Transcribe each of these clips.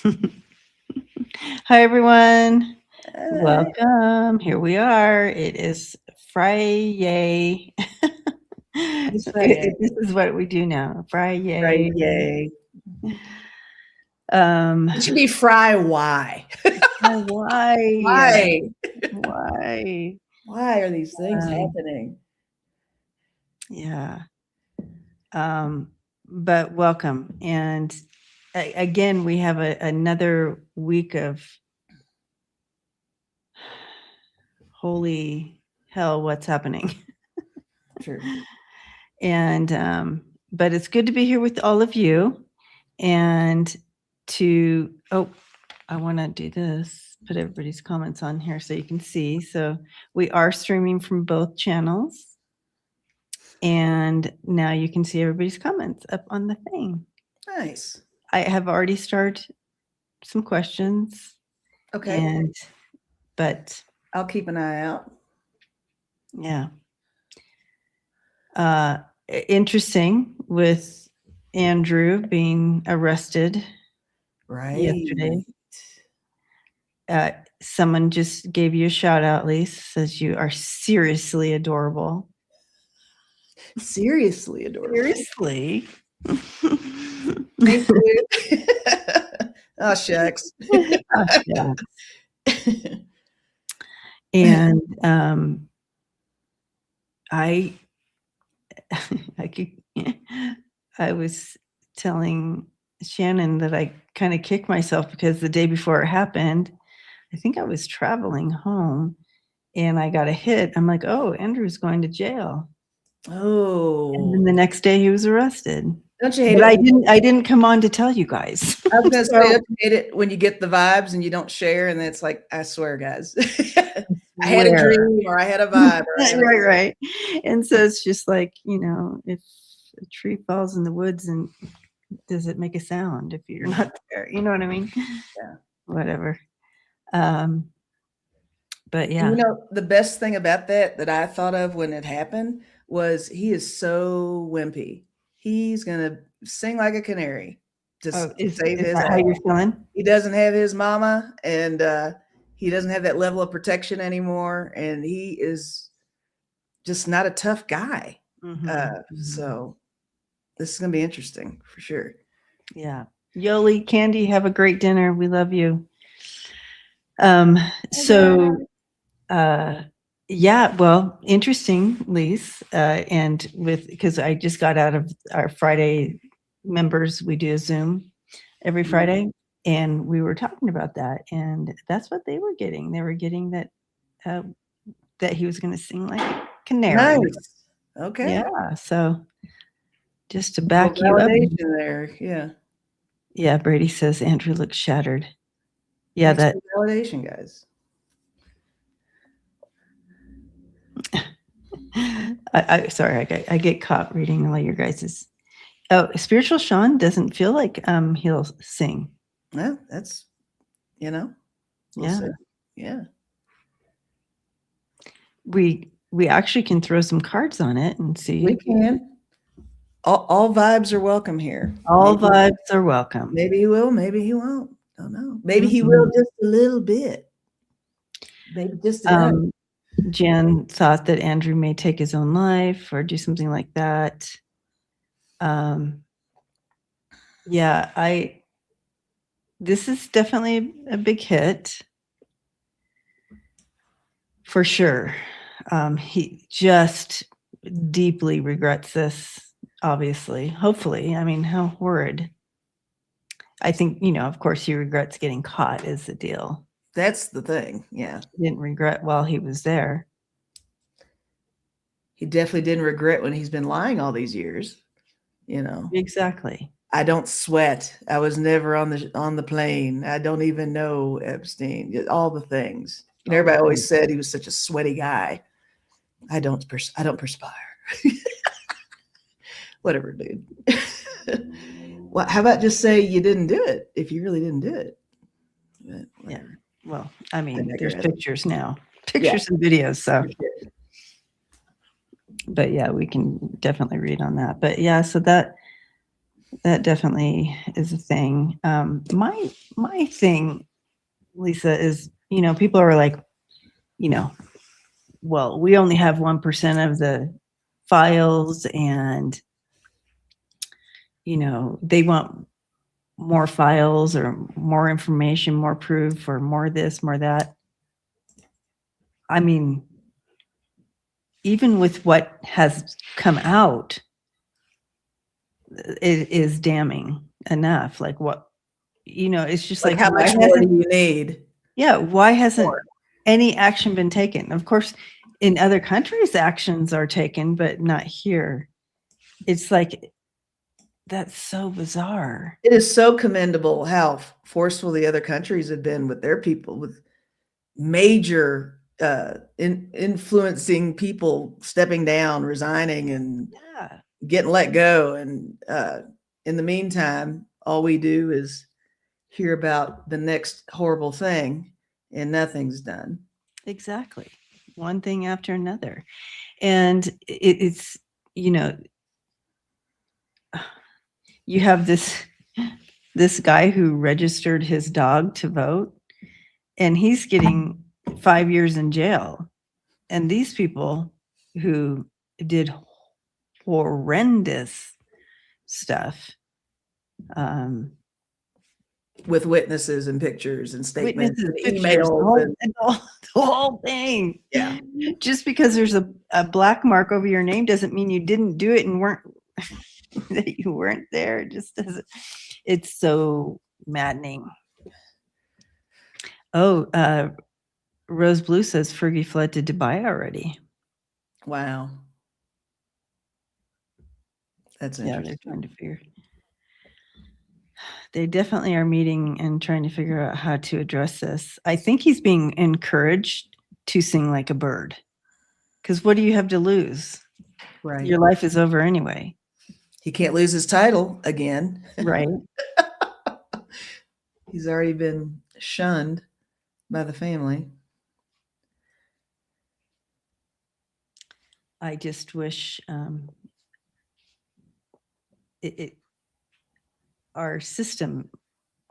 Hi, everyone. Hi. Welcome. Here we are. It is Friday. It's Friday. This is what we do now. Friday. Friday. Um, It should be Fry Y. oh, why? Why? Why? Why are these things Um, happening? yeah. But welcome. And again, we have another week of holy hell, what's happening? True. And but it's good to be here with all of you and I want to do this, put everybody's comments on here so you can see. So we are streaming from both channels, and now you can see everybody's comments up on the thing. Nice. I have already started some questions. Okay. But I'll keep an eye out. yeah. Interesting with Andrew being arrested yesterday. Someone just gave you a shout out, Lisa, says you are seriously adorable. Seriously adorable. Seriously. Thank you. Oh, shucks. Oh, yeah. And I was telling Shannon that I kind of kicked myself because the day before it happened, I think I was traveling home and I got a hit. I'm like, oh, Andrew's going to jail. Oh. And then the next day he was arrested. Don't you hate But it? I didn't come on to tell you guys. I was going to say, don't you hate it when you get the vibes and you don't share, and it's like, I swear, guys, I had a dream or I had a vibe. Right. And so it's just like, if a tree falls in the woods, and does it make a sound if you're not there? You know what I mean? Yeah. Whatever. But yeah. The best thing about that I thought of when it happened was he is so wimpy. He's going to sing like a canary. Just Is save his that how you're feeling? He doesn't have his mama, and he doesn't have that level of protection anymore, and he is just not a tough guy. So this is going to be interesting for sure. Yeah. Yoli, Candy, have a great dinner. We love you. Yeah, well, interesting, Lise. And because I just got out of our Friday members, we do a Zoom every Friday, and we were talking about that, and that's what they were getting. They were getting that he was going to sing like a canary. Nice. Okay. Yeah. So just to back you up there. Yeah. Yeah. Brady says Andrew looks shattered. Yeah. That validation, guys. Sorry, I get caught reading all your guys's. Oh, Spiritual Sean doesn't feel like he'll sing. Well, that's we'll see. Yeah. We actually can throw some cards on it and see. We can. All vibes are welcome here. All vibes are welcome. Maybe he will, maybe he won't. Don't know. Maybe he will just a little bit. Maybe just enough. Jan thought that Andrew may take his own life or do something like that. Yeah, this is definitely a big hit for sure. He just deeply regrets this, obviously. Hopefully. I mean, how horrid. I think, of course, he regrets getting caught is the deal. That's the thing. Yeah. He didn't regret while he was there. He definitely didn't regret when he's been lying all these years. Exactly. I don't sweat. I was never on the plane. I don't even know Epstein. All the things. Everybody always said he was such a sweaty guy. I don't perspire. Whatever, dude. Well, how about just say you didn't do it if you really didn't do it? Yeah. Well, I mean, there's pictures now, and videos. So, but yeah, we can definitely read on that. But yeah, so that That definitely is a thing. My thing, Lisa, is, people are like, well, we only have 1% of the files, and they want more files or more information, more proof, or more this, more that. I mean, even with what has come out, it is damning enough. Like, what, it's just Like, like, how why much more do hasn't, you need? yeah, why hasn't More. any action been taken? Of course, in other countries, actions are taken, but not here. It's like, that's so bizarre. It is so commendable how forceful the other countries have been with their people, with major influencing people stepping down, resigning, and Yeah, getting let go. And in the meantime, all we do is hear about the next horrible thing, and nothing's done. exactly. One thing after another. And it's, you know, you have this guy who registered his dog to vote, and he's getting 5 years in jail. And these people who did horrendous stuff, um, With witnesses and pictures and statements witnesses, and pictures, the emails whole, and the whole thing. yeah. Just because there's a black mark over your name doesn't mean you didn't do it and weren't that you weren't there. It just doesn't. It's so maddening. Oh, Rose Blue says Fergie fled to Dubai already. Wow. That's Yeah, they're interesting. trying to figure. They definitely are meeting and trying to figure out how to address this. I think he's being encouraged to sing like a bird. Because what do you have to lose? Right. Your life is over anyway. He can't lose his title again. Right. He's already been shunned by the family. I just wish our system,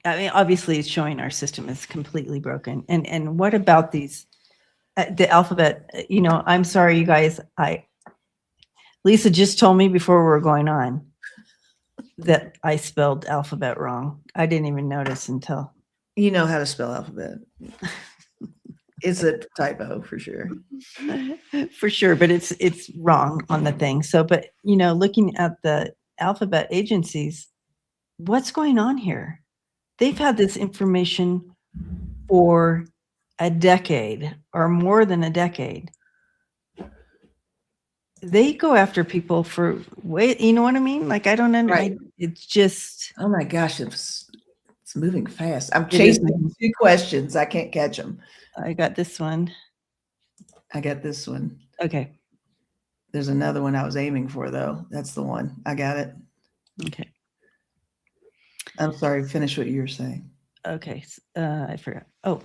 I mean, obviously it's showing our system is completely broken. And what about these, the alphabet, I'm sorry, you guys, Lisa just told me before we were going on that I spelled alphabet wrong. I didn't even notice until. You know how to spell alphabet. It's a typo for sure. For sure, but it's wrong on the thing. So, but looking at the alphabet agencies, what's going on here? They've had this information for a decade or more than a decade. They go after people for you know what I mean? Like, I don't know. Right. It's just. Oh my gosh, it's moving fast. I'm chasing 2 questions. I can't catch them. I got this one. I got this one. Okay. There's another one I was aiming for, though. That's the one. I got it. Okay. I'm sorry. Finish what you were saying. Okay. I forgot. Oh,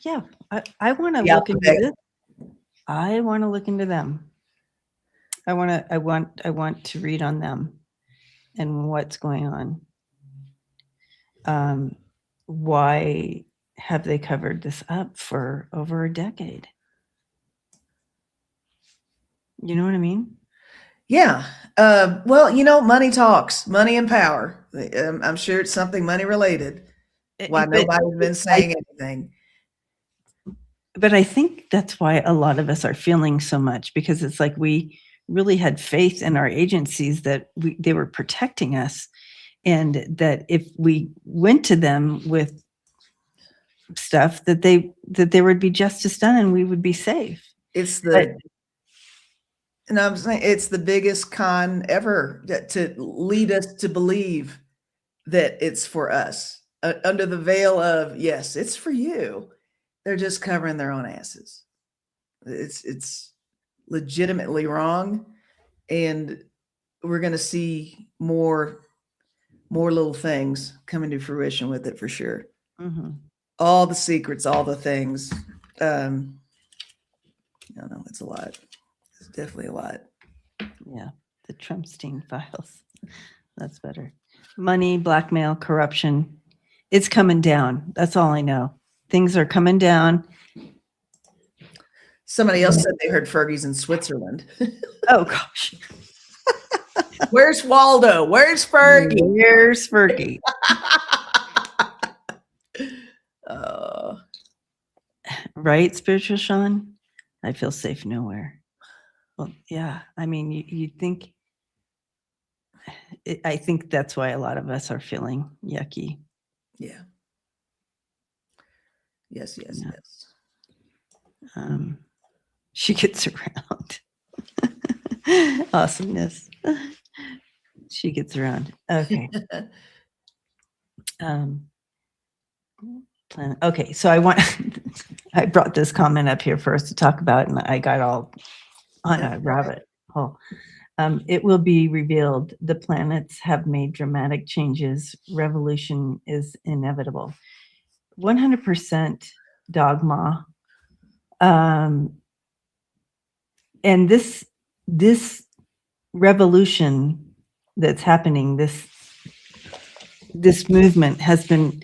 yeah. I want to The look into alphabet. this. I want to look into them. I want to read on them and what's going on. Why have they covered this up for over a decade? You know what I mean? Yeah. Well, money talks, money and power. I'm sure it's something money related. Why But nobody's been saying anything. But I think that's why a lot of us are feeling so much, because it's like we really had faith in our agencies that they were protecting us, and that if we went to them with stuff that there would be justice done and we would be safe. And I'm saying it's the biggest con ever to lead us to believe that it's for us under the veil of, yes, it's for you. They're just covering their own asses. It's legitimately wrong. And we're going to see more little things coming to fruition with it for sure. Mm-hmm. All the secrets, all the things. No, it's a lot. It's definitely a lot. Yeah, the Trumpstein files. That's better. money, blackmail, corruption. It's coming down. That's all I know. Things are coming down. Somebody else said they heard Fergie's in Switzerland. Oh gosh. Where's Waldo? Where's Fergie? Where's Fergie? Right, Spiritual Sean? I feel safe nowhere. Well, yeah. I mean, you'd think, I think that's why a lot of us are feeling yucky. Yeah. Yes. Yeah. She gets around. Awesomeness. She gets around. Okay. Okay, so I brought this comment up here for us to talk about, and I got all on a rabbit hole. It will be revealed the planets have made dramatic changes. Revolution is inevitable. 100% dogma. And this revolution that's happening, this movement has been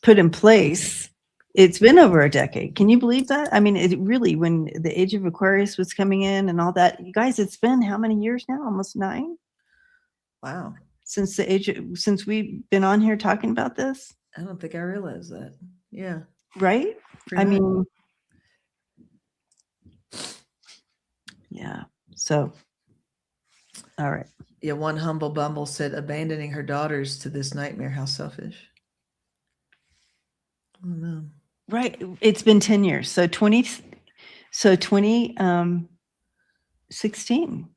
put in place. It's been over a decade. Can you believe that? I mean, it really, when the age of Aquarius was coming in and all that, you guys, it's been how many years now? Almost 9. Wow. Since we've been on here talking about this. I don't think I realized that. Yeah. Right? Pretty I much. mean, yeah. So, all right. Yeah, one humble bumble said abandoning her daughters to this nightmare. How selfish. Oh no. Right. It's been 10 years. So 2016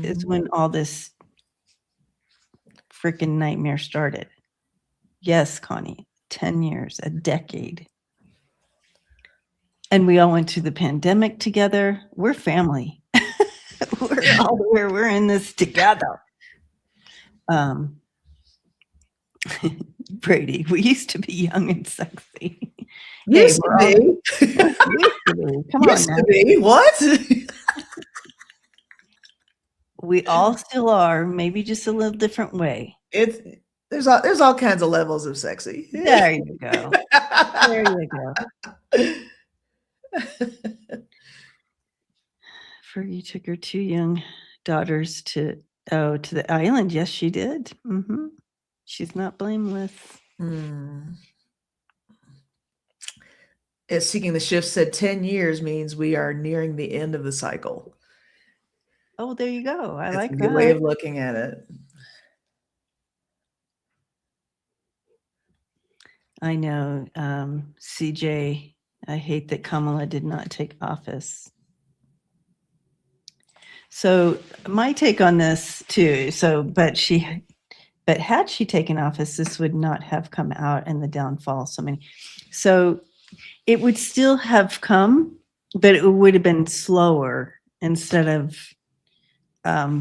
is when all this freaking nightmare started. Yes, Connie, 10 years, a decade. And we all went through the pandemic together. We're family. We're in this together. Brady, we used to be young and sexy. Used to be. Come on now. What? We all still are, maybe just a little different way. There's all kinds of levels of sexy. There you go. There you go. Fergie took her 2 young daughters to the island. Yes, she did. Mm-hmm. She's not blameless. Seeking the Shift said 10 years means we are nearing the end of the cycle. Oh, there you go. I That's like a that. good way of looking at it. I know. CJ, I hate that Kamala did not take office. So my take on this too, but had she taken office, this would not have come out and the downfall so many. So it would still have come, but it would have been slower instead of a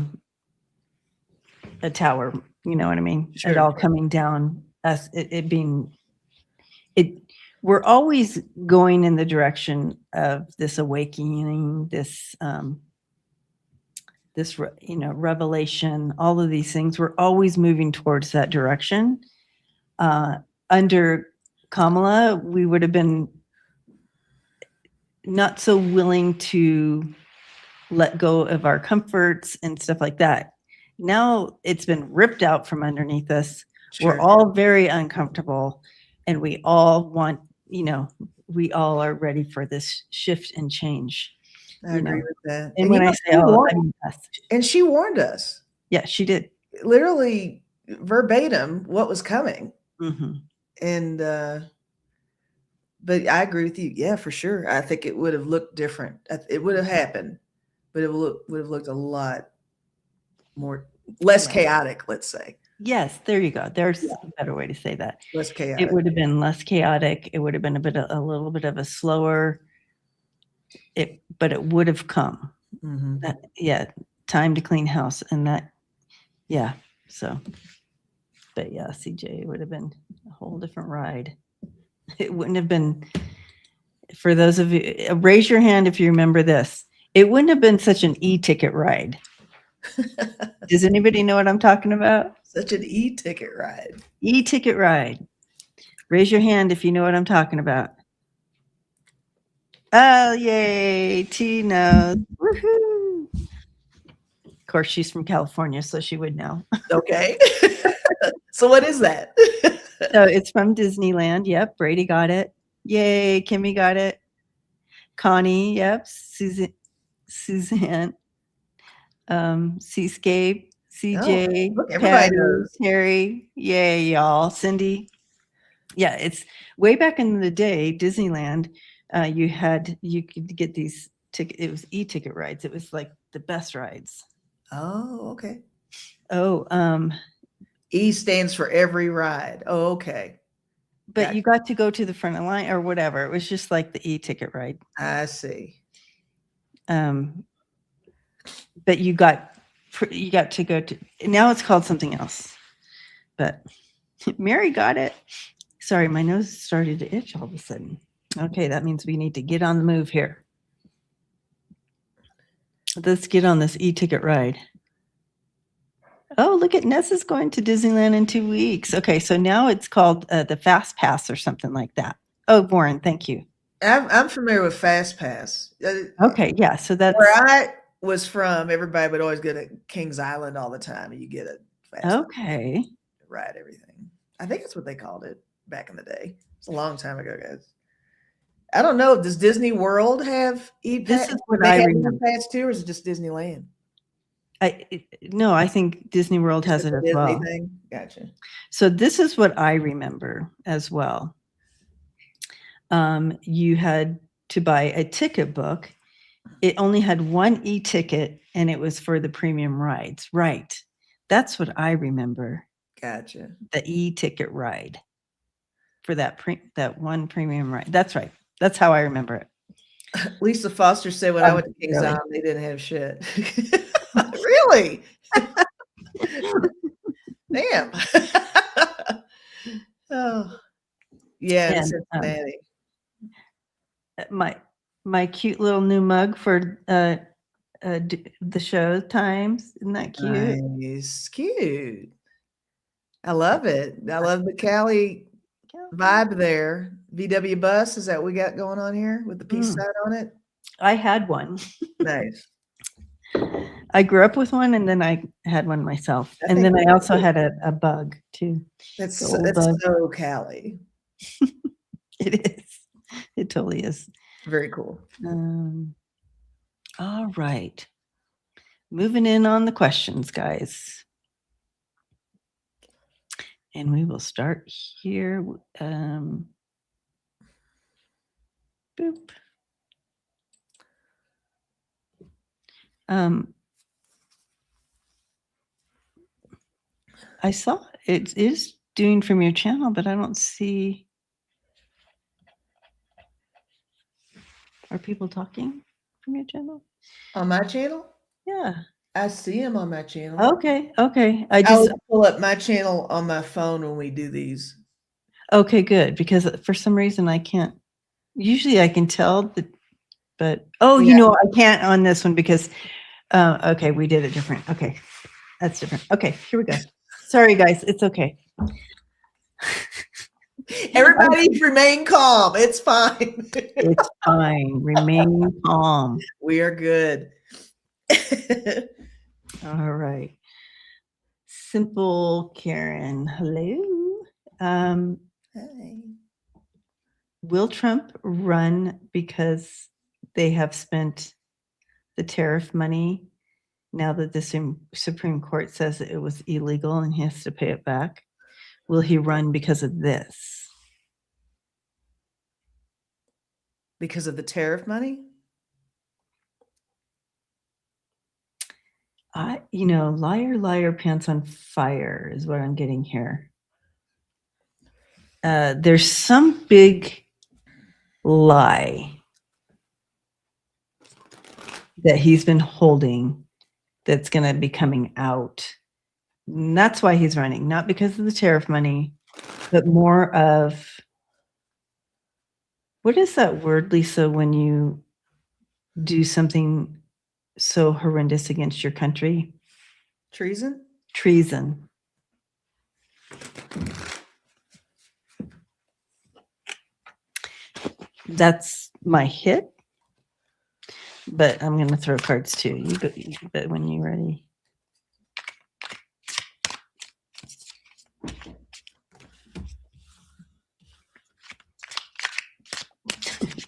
tower, you know what I mean? Sure. It all coming down, we're always going in the direction of this awakening, this revelation, all of these things. We're always moving towards that direction. Under Kamala, we would have been not so willing to let go of our comforts and stuff like that. Now it's been ripped out from underneath us. Sure. We're all very uncomfortable, and we all want, we all are ready for this shift and change. I agree with that. And when I say all, I mean us. And she warned us. Yeah, she did. Literally verbatim what was coming. Mm-hmm. And but I agree with you. Yeah, for sure. I think it would have looked different. It would have happened, but it would have looked a lot less chaotic, let's say. Yes, there you go. There's a better way to say that. Less chaotic. It would have been less chaotic. It would have been a little bit of a slower. But it would have come. Mm-hmm. Time to clean house, and that. Yeah. So. But yeah, CJ, it would have been a whole different ride. It wouldn't have been. For those of you, raise your hand if you remember this. It wouldn't have been such an e-ticket ride. Does anybody know what I'm talking about? Such an e-ticket ride. E-ticket ride. Raise your hand if you know what I'm talking about. Oh, yay. T knows. Woohoo. Of course, she's from California, so she would know. Okay. So what is that? So it's from Disneyland. Yep. Brady got it. Yay. Kimmy got it. Connie. Yep. Suzanne. Seascape. CJ. Look, everybody Patty. knows. Terry. Yay, y'all. Cindy. Yeah, it's way back in the day, Disneyland, you could get these ticket. It was e-ticket rides. It was like the best rides. Oh, okay. Oh, E stands for every ride. Oh, okay. but you got to go to the front of the line or whatever. It was just like the e-ticket ride. I see. But you got to go to, now it's called something else. But Mary got it. Sorry, my nose started to itch all of a sudden. Okay, that means we need to get on the move here. Let's get on this e-ticket ride. Oh, look at Nessa's going to Disneyland in 2 weeks. Okay, so now it's called the Fast Pass or something like that. Oh, Warren, thank you. I'm familiar with Fast Pass. Okay, yeah, so that's where I was from. Everybody would always go to Kings Island all the time, and you get a Fast okay. Pass, ride everything. I think that's what they called it back in the day. It's a long time ago, guys. I don't know. Does Disney World have This is what I remember. E-Pass too, or is it just Disneyland? No, I think Disney World has it as well. Thing? Gotcha. So this is what I remember as well. You had to buy a ticket book. It only had one e-ticket, and it was for the premium rides. Right. That's what I remember. Gotcha. The e-ticket ride for that one premium ride. That's right. That's how I remember it. Lisa Foster said when I went to Kings Island, they didn't have shit. Really? Damn. Oh, yeah, Cincinnati. My cute little new mug for the show times. Isn't that cute? Nice, cute. I love it. I love the Cali vibe there. VW bus, is that what we got going on here with the peace sign on it? I had one. Nice. I grew up with one, and then I had one myself. And then I also had a bug too. That's so Cali. It is. It totally is. Very cool. All right. Moving in on the questions, guys. And we will start here. Boop. I saw it is doing from your channel, but I don't see. Are people talking from your channel? On my channel? Yeah. I see them on my channel. Okay. I just pull up my channel on my phone when we do these. Okay, good. Because for some reason I can't. Usually I can tell, but you know, I can't on this one because. Okay, we did it different. Okay, that's different. Okay, here we go. Sorry, guys. It's okay. Everybody remain calm. It's fine. It's fine. Remain calm. We are good. All right. Simple Karen. Hello. Hi. Will Trump run because they have spent the tariff money now that the Supreme Court says it was illegal and he has to pay it back? Will he run because of this? Because of the tariff money? Liar, liar, pants on fire is what I'm getting here. There's some big lie that he's been holding that's going to be coming out. And that's why he's running, not because of the tariff money, but more of, what is that word, Lisa, when you do something so horrendous against your country? Treason? Treason. That's my hit, but I'm going to throw cards too. But when you're ready.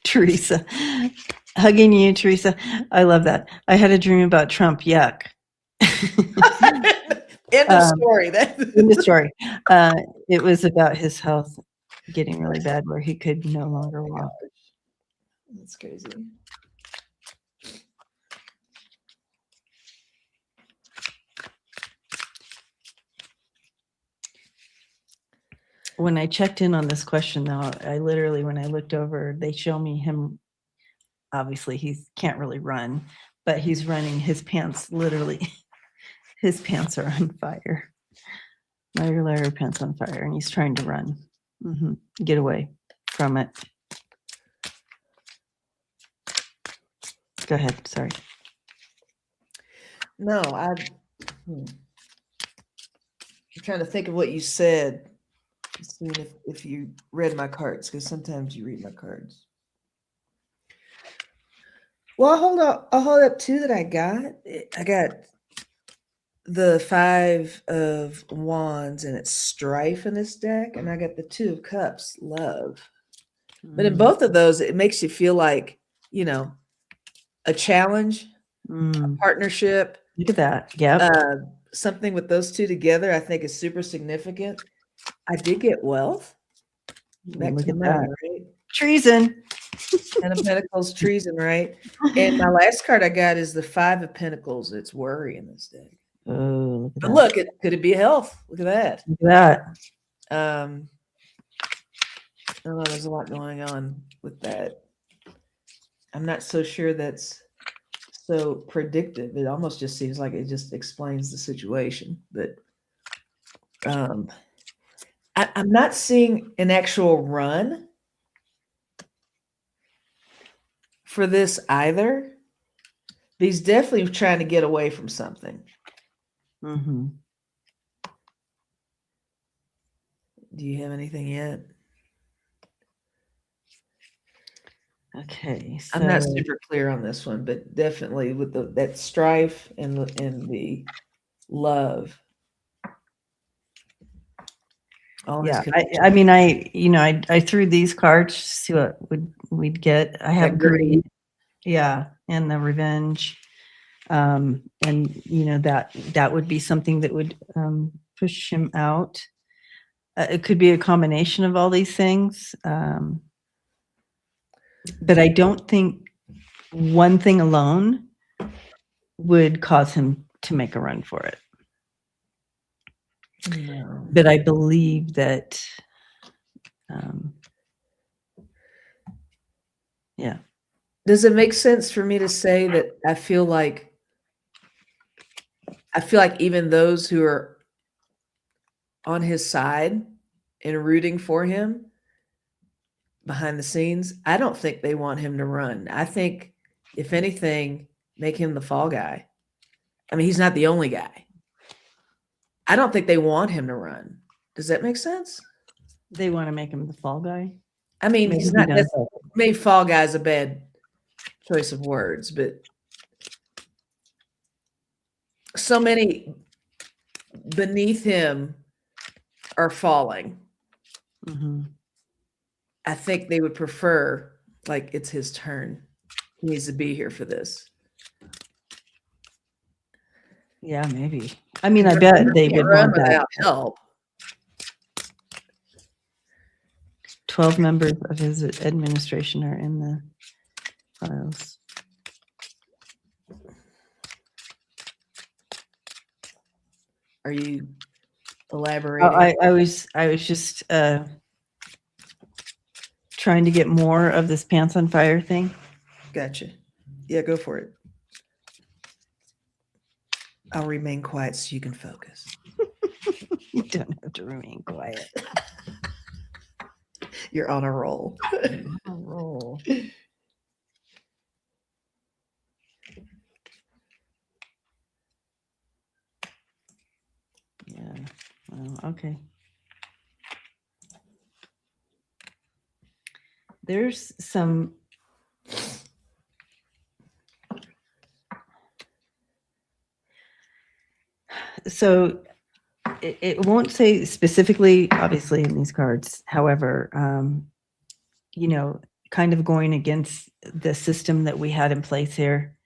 Teresa, hugging you, Teresa. I love that. I had a dream about Trump. Yuck. End of story. In the story, it was about his health getting really bad, where he could no longer walk. That's crazy. When I checked in on this question, though, I literally, when I looked over, they show me him. Obviously, he can't really run, but he's running. His pants, literally, his pants are on fire. Larry pants on fire, and he's trying to run, get away from it. Go ahead. Sorry. No, I'm trying to think of what you said. Seeing if you read my cards, because sometimes you read my cards. Well, I'll hold up two that I got. I got the 5 of Wands, and it's strife in this deck, and I got the 2 of Cups, love. But in both of those, it makes you feel like, a challenge, a partnership. Look at that. Yeah. Something with those two together, I think is super significant. I did get wealth. Back Look to at money, that. right? Treason. Ten of Pentacles, treason, right? And my last card I got is the 5 of Pentacles. It's worry in this deck. Oh, look at But that. look, could it be health? Look at that. Look at that. I don't know, there's a lot going on with that. I'm not so sure that's so predictive. It almost just seems like it just explains the situation. But I'm not seeing an actual run for this either. But he's definitely trying to get away from something. Do you have anything yet? Okay, so I'm not super clear on this one, but definitely with that strife and the love. yeah, I mean, I threw these cards to see what we'd get. I have greed, yeah, and the revenge, and that would be something that would push him out. It could be a combination of all these things, but I don't think one thing alone would cause him to make a run for it. No. But I believe that, yeah. Does it make sense for me to say that I feel like even those who are on his side and rooting for him behind the scenes, I don't think they want him to run. I think, if anything, make him the fall guy. I mean, he's not the only guy. I don't think they want him to run. Does that make sense? They want to make him the fall guy. I mean, he's not necessarily, maybe fall guy is a bad choice of words, but so many beneath him are falling. I think they would prefer, like, it's his turn. He needs to be here for this. Yeah, maybe. I mean, I bet they would want that. Without help. 12 members of his administration are in the files. Are you elaborating? I was just trying to get more of this pants on fire thing. Gotcha. Yeah, go for it. I'll remain quiet so you can focus. You don't have to remain quiet. You're on a roll. On a roll. Oh, okay. There's some. So it won't say specifically, obviously, in these cards. However, kind of going against the system that we had in place here.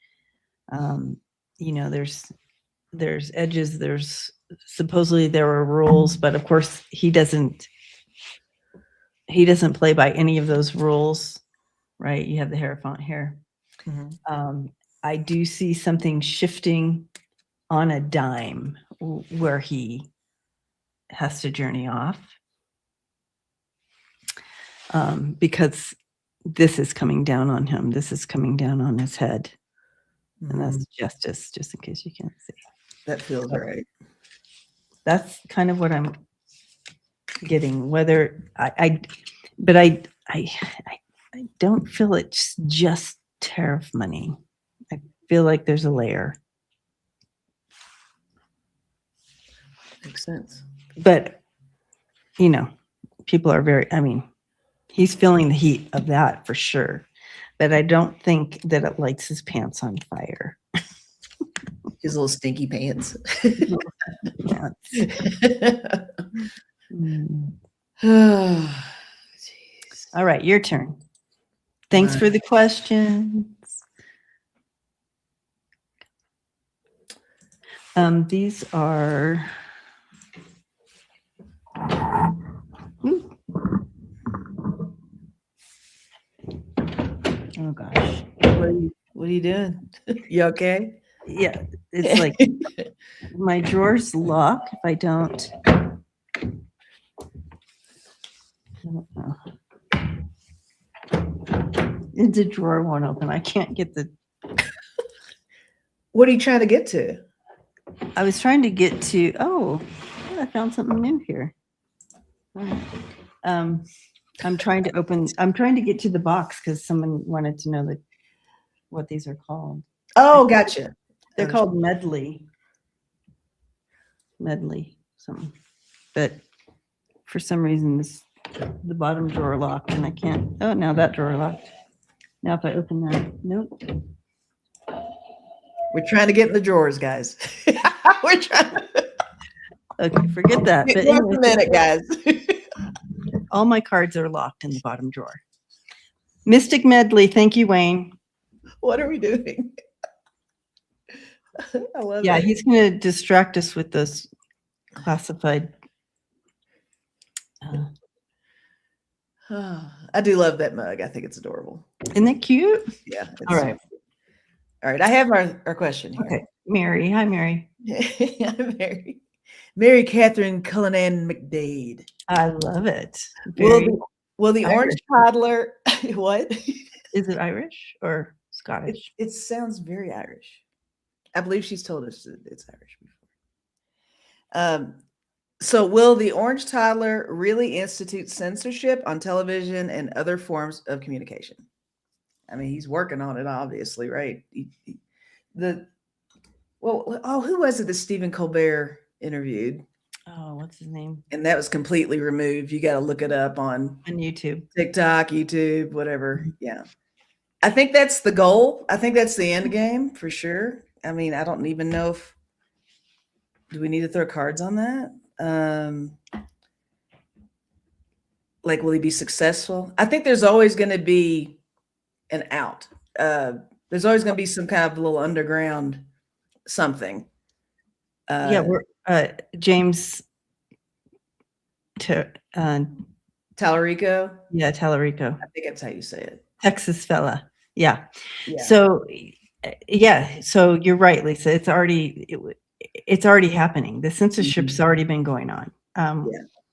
There's edges. There's supposedly there were rules, but of course he doesn't play by any of those rules, right? You have the Hierophant here. Mm-hmm. I do see something shifting on a dime where he has to journey off, because this is coming down on him. This is coming down on his head. And that's justice, just in case you can't see. That feels right. That's kind of what I'm getting. Whether I don't feel it's just tariff money. I feel like there's a layer. Makes sense. But, people are very, he's feeling the heat of that for sure. But I don't think that it lights his pants on fire. His little stinky pants. All right, your turn. Thanks for the questions. These are. Oh gosh. What are you doing? You okay? Yeah, it's like my drawers lock if I don't. Know. The drawer won't open. I can't get the. What are you trying to get to? I was trying to get to. Oh, I found something new here. All right. I'm trying to open. I'm trying to get to the box because someone wanted to know what these are called. Oh, gotcha. They're called medley. Something. But for some reason, the bottom drawer locked, and I can't. Oh, now that drawer locked. Now if I open that, nope. We're trying to get in the drawers, guys. We're trying. Okay, forget that. But anyway, a minute, guys. All my cards are locked in the bottom drawer. Mystic Medley. Thank you, Wayne. What are we doing? I love it. Yeah, he's going to distract us with those classified. I do love that mug. I think it's adorable. Isn't it cute? Yeah. All right. All right. I have our question here. Okay. Mary. Hi, Mary. I'm Mary. Mary Catherine Cullinan McDade. I love it. Will the orange toddler, what? Is it Irish or Scottish? It sounds very Irish. I believe she's told us that it's Irish before. So will the orange toddler really institute censorship on television and other forms of communication? I mean, he's working on it, obviously, right? Who was it that Stephen Colbert interviewed? Oh, what's his name? And that was completely removed. You got to look it up on YouTube, TikTok, YouTube, whatever. Yeah. I think that's the goal. I think that's the end game for sure. I mean, I don't even know do we need to throw cards on that? Like, will he be successful? I think there's always going to be an out. There's always going to be some kind of little underground something. We're James Tallarico. Yeah, Tallarico. I think that's how you say it. Texas fella. Yeah. So you're right, Lisa. It's already happening. The censorship's already been going on.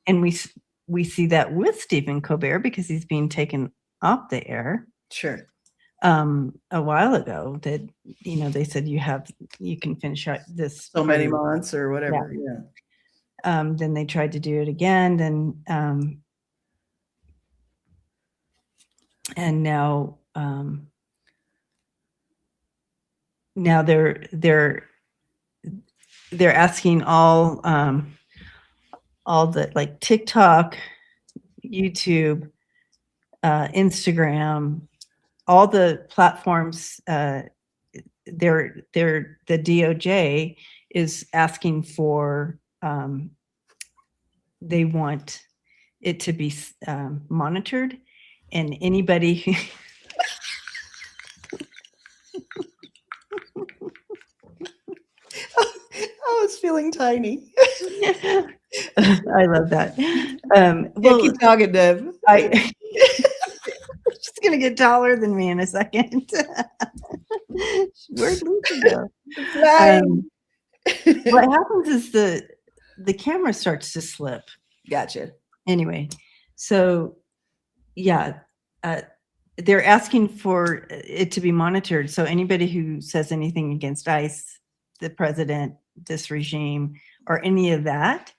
And we see that with Stephen Colbert because he's being taken off the air. Sure. A while ago that they said you can finish out this so many months or whatever. Yeah. Then they tried to do it again. Then and now they're asking all all the like TikTok, YouTube, Instagram, all the platforms, the DOJ is asking for, they want it to be monitored, and anybody who I was feeling tiny. I love that. Well, keep talking, Deb. She's gonna get taller than me in a second. Where'd Lisa go? What happens is the camera starts to slip. Gotcha. Anyway, so yeah, they're asking for it to be monitored. So anybody who says anything against ICE, the president, this regime, or any of that,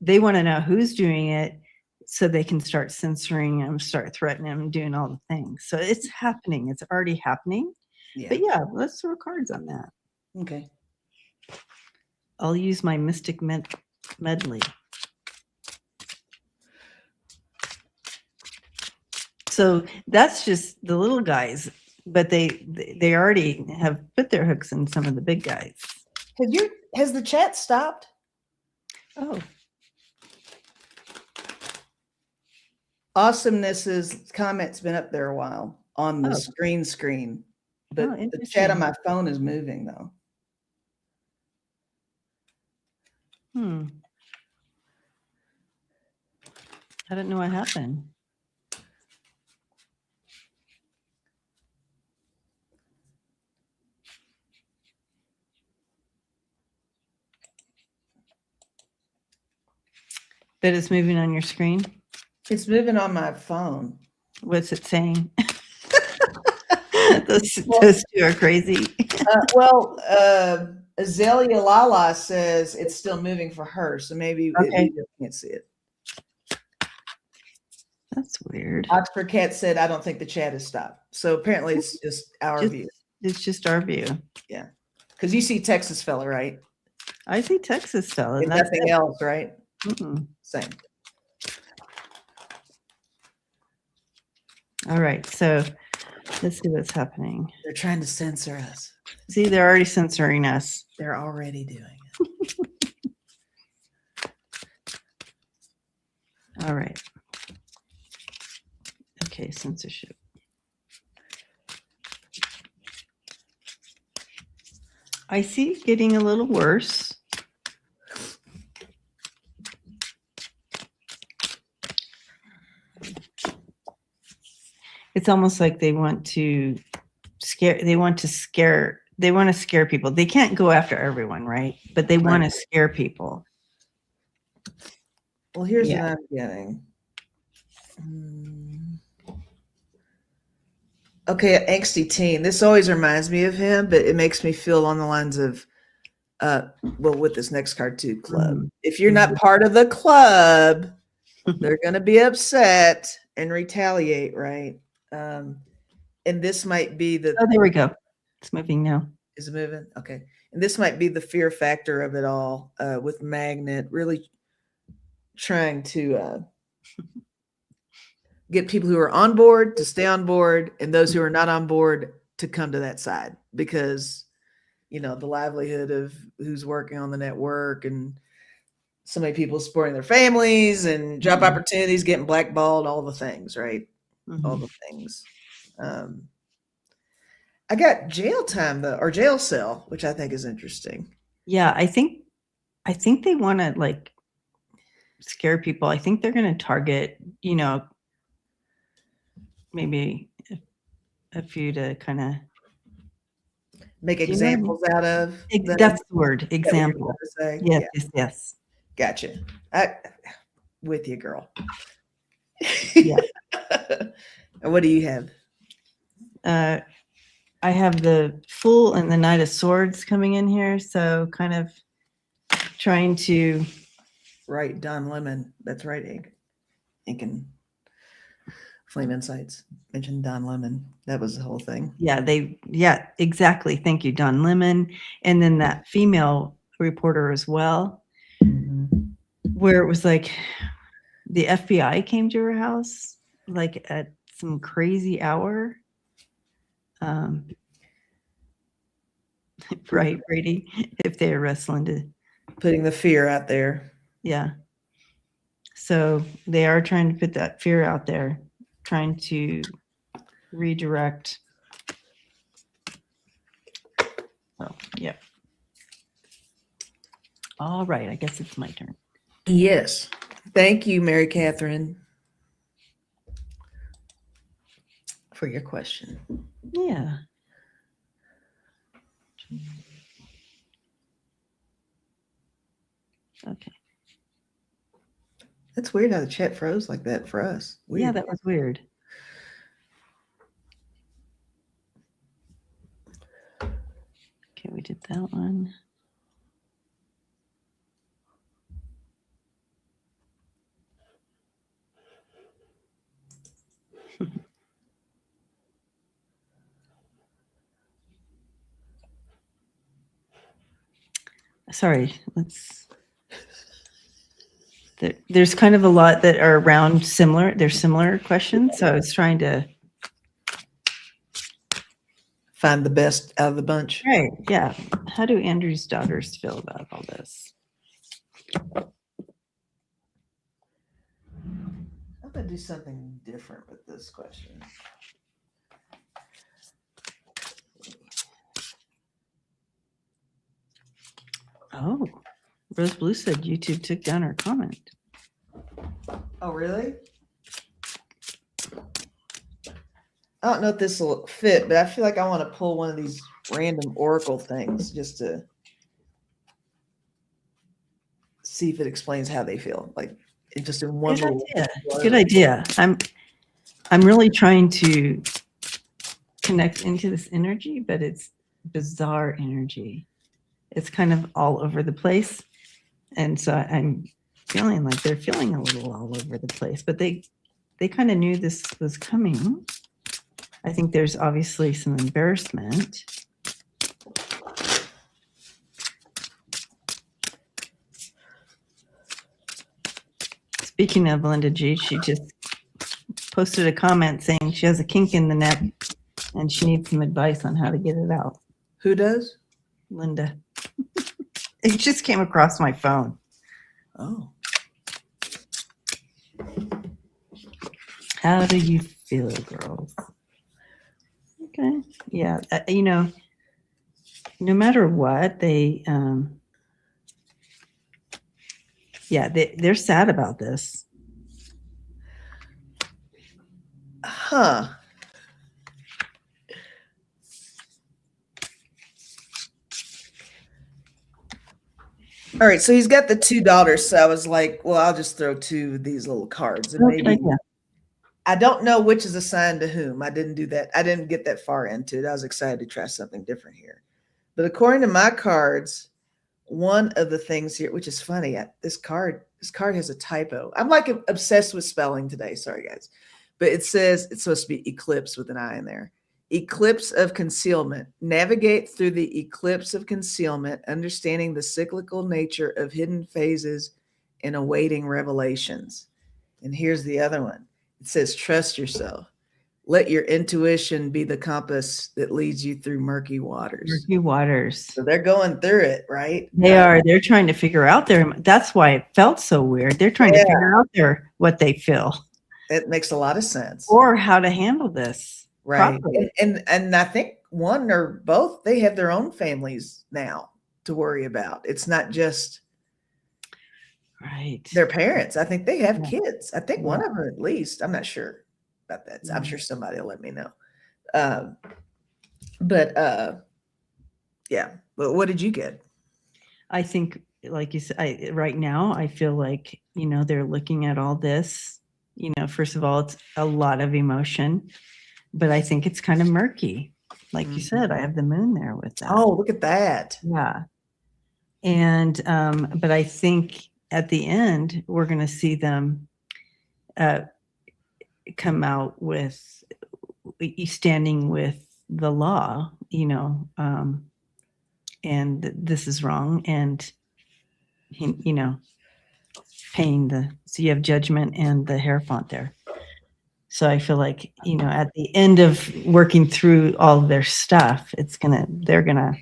they want to know who's doing it so they can start censoring them, start threatening them, doing all the things. So it's happening. It's already happening. Yeah. But yeah, let's throw cards on that. Okay. I'll use my Mystic Medley. So that's just the little guys, but they already have put their hooks in some of the big guys. Has the chat stopped? Oh. Awesomeness's comment's been up there a while on the screen, but the chat on my phone is moving though. I don't know what happened. But it's moving on your screen? It's moving on my phone. What's it saying? Those two are crazy. Azalea Lala says it's still moving for her, so maybe you can't see it. That's weird. Oxford Cat said, I don't think the chat has stopped. So apparently it's just our view. It's just our view. Yeah. Because you see Texas fella, right? I see Texas fella. And nothing else, right? Same. All right. So let's see what's happening. They're trying to censor us. See, they're already censoring us. They're already doing it. All right. Okay, censorship. I see it getting a little worse. It's almost like they want to scare people. They can't go after everyone, right? But they want to scare people. Well, here's what I'm getting. Okay, angsty teen. This always reminds me of him, but it makes me feel on the lines of, with this next card too, club. If you're not part of the club, they're going to be upset and retaliate, right? And this might be the. Oh, there we go. It's moving now. Is it moving? Okay. And this might be the fear factor of it all, with Magnet really trying to get people who are on board to stay on board, and those who are not on board to come to that side, because, the livelihood of who's working on the network and so many people supporting their families and job opportunities, getting blackballed, all the things, right? All the things. I got jail time though, or jail cell, which I think is interesting. Yeah, I think they want to like scare people. I think they're going to target, maybe a few to kind of make examples out of. That's the word, example. Yes, yes. Gotcha. With you, girl. Yeah. What do you have? I have the Fool and the Knight of Swords coming in here, so kind of trying to. Right, Don Lemon. That's right, Ink and Flame Insights mentioned Don Lemon. That was the whole thing. Yeah, exactly. Thank you, Don Lemon. And then that female reporter as well. where it was like the FBI came to her house like at some crazy hour. Right, Brady, if they arrest Linda. Putting the fear out there. Yeah. So they are trying to put that fear out there, trying to redirect. Oh, yeah. All right, I guess it's my turn. Yes. Thank you, Mary Catherine, for your question. Yeah. Okay. That's weird how the chat froze like that for us. Weird. Yeah, that was weird. Okay, we did that one. Sorry, there's kind of a lot that are around similar. They're similar questions, so I was trying to find the best out of the bunch. Right. Yeah. How do Andrew's daughters feel about all this? I'm gonna do something different with this question. Oh, Rose Blue said YouTube took down her comment. Oh, really? I don't know if this will fit, but I feel like I want to pull one of these random Oracle things just to see if it explains how they feel. Like it just in one Good little idea. Good idea. I'm really trying to connect into this energy, but it's bizarre energy. It's kind of all over the place. And so I'm feeling like they're feeling a little all over the place, but they kind of knew this was coming. I think there's obviously some embarrassment. Speaking of Linda G, she just posted a comment saying she has a kink in the neck and she needs some advice on how to get it out. Who does? Linda. It just came across my phone. Oh. How do you feel, girls? Okay. Yeah. No matter what, they're sad about this. Huh. All right, so he's got the two daughters. So I was like, well, I'll just throw two of these little cards, and maybe I don't know which is assigned to whom. I didn't do that. I didn't get that far into it. I was excited to try something different here. But according to my cards, one of the things here, which is funny, this card has a typo. I'm like obsessed with spelling today. Sorry, guys. But it says it's supposed to be eclipse with an I in there. Eclipse of concealment. Navigate through the eclipse of concealment, understanding the cyclical nature of hidden phases and awaiting revelations. And here's the other one. It says, trust yourself. Let your intuition be the compass that leads you through murky waters. Murky waters. So they're going through it, right? They are. They're trying to figure out that's why it felt so weird. They're trying to figure out what they feel. It makes a lot of sense. Or how to handle this. Right. And I think one or both, they have their own families now to worry about. It's not just their parents. I think they have kids. I think one of them at least. I'm not sure about that. I'm sure somebody will let me know. But what did you get? I think, like you said, right now, I feel like, they're looking at all this. First of all, it's a lot of emotion. But I think it's kind of murky. Like you said, I have the moon there with that. Oh, look at that. Yeah. And, but I think at the end, we're going to see them come out with standing with the law, and this is wrong. And, pain. So you have judgment and the hair font there. So I feel like, at the end of working through all of their stuff, they're gonna,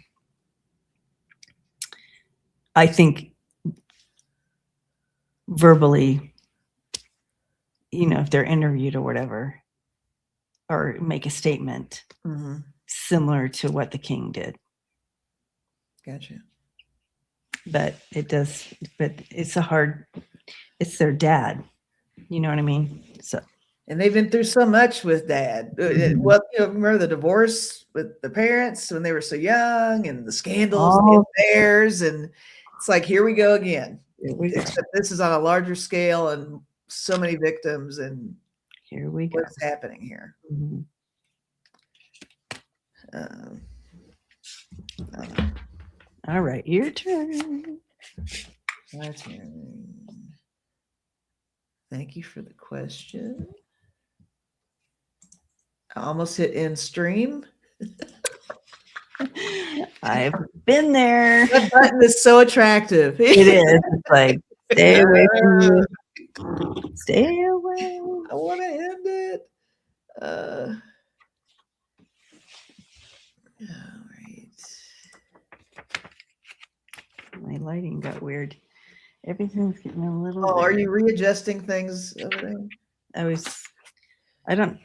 I think, verbally, if they're interviewed or whatever, or make a statement similar to what the king did. Gotcha. But it's their dad. You know what I mean? So. And they've been through so much with dad. Well, remember the divorce with the parents when they were so young, and the scandals, the affairs, and it's like, here we go again. Except this is on a larger scale and so many victims, and here we go. What's happening here? All right, your turn. My turn. Thank you for the question. I almost hit end stream. I've been there. That button is so attractive. It is. It's like, stay away from you. Stay away. I want to end it. All right. My lighting got weird. Everything's getting a little. Oh, are you readjusting things over there? I don't.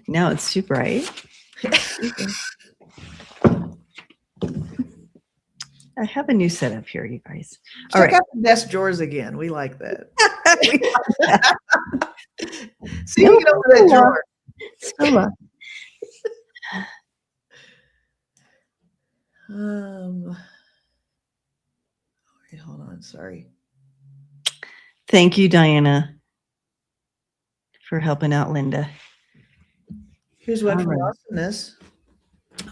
Now it's too bright. I have a new setup here, you guys. Check out the desk drawers again. We like that. See, you get over that drawer. Stella. Hold on. Sorry. Thank you, Diana, for helping out Linda. Here's one from Awesomeness.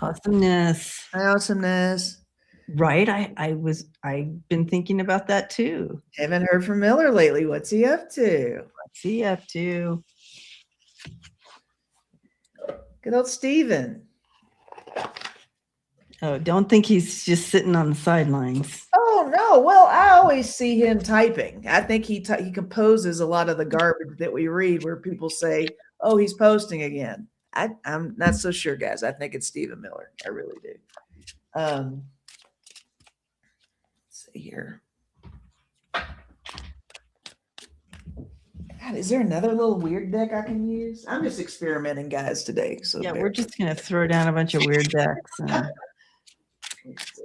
Awesomeness. Hi, Awesomeness. Right. I've been thinking about that too. Haven't heard from Miller lately. What's he up to? Good old Steven. Oh, don't think he's just sitting on the sidelines. Oh, no. Well, I always see him typing. I think he composes a lot of the garbage that we read where people say, oh, he's posting again. I'm not so sure, guys. I think it's Stephen Miller. I really do. Let's see here. God, is there another little weird deck I can use? I'm just experimenting, guys, today. So yeah, we're just going to throw down a bunch of weird decks.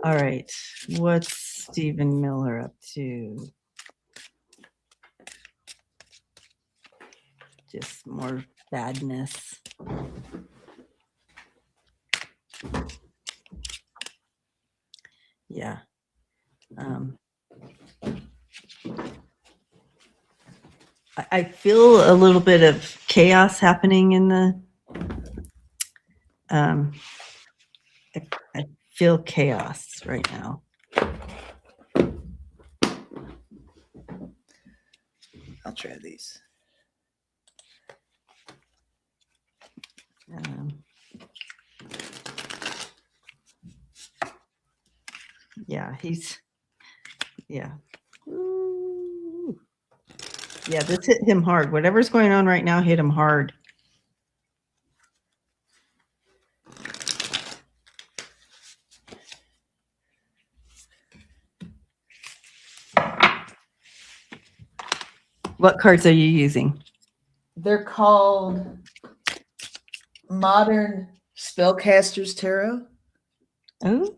All right. What's Stephen Miller up to? Just more badness. Yeah. I feel a little bit of chaos happening in the I feel chaos right now. I'll try these. Yeah, yeah. Ooh. Yeah, this hit him hard. Whatever's going on right now hit him hard. What cards are you using? They're called Modern Spellcasters Tarot. Oh.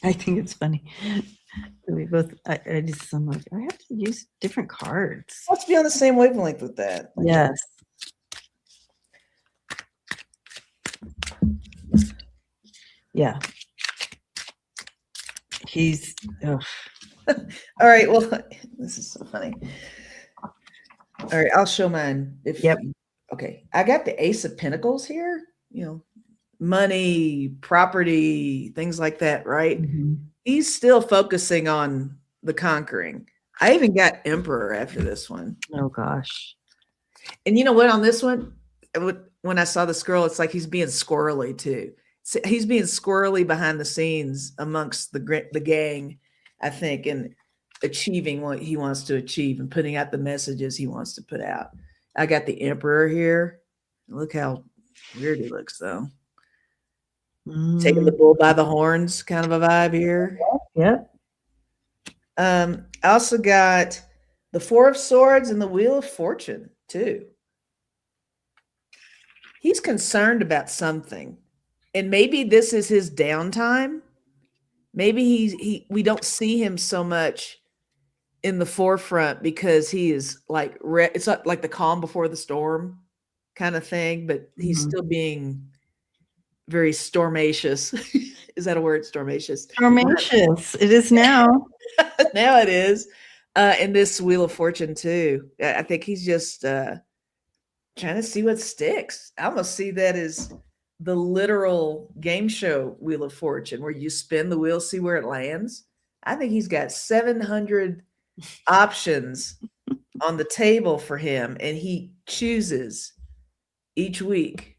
I think it's funny. We both, I'm like, I have to use different cards. Let's be on the same wavelength with that. Yes. Yeah. He's, all right. Well, this is so funny. All right. I'll show mine. Okay. I got the Ace of Pentacles here, money, property, things like that, right? Mm-hmm. He's still focusing on the conquering. I even got Emperor after this one. Oh, gosh. And you know what? On this one, when I saw the scroll, it's like he's being squirrely too. he's being squirrely behind the scenes amongst the gang, I think, and achieving what he wants to achieve and putting out the messages he wants to put out. I got the emperor here. Look how weird he looks, though. Taking the bull by the horns, kind of a vibe here. Yep. I also got the Four of Swords and the Wheel of Fortune too. He's concerned about something, and maybe this is his downtime. Maybe we don't see him so much in the forefront because he is like it's not like the calm before the storm kind of thing, but he's still being very stormacious. Is that a word? Stormacious. Stormacious. It is now. Now it is. And this Wheel of Fortune too. I think he's just trying to see what sticks. I almost see that as the literal game show Wheel of Fortune, where you spin the wheel, see where it lands. I think he's got 700 options on the table for him, and he chooses each week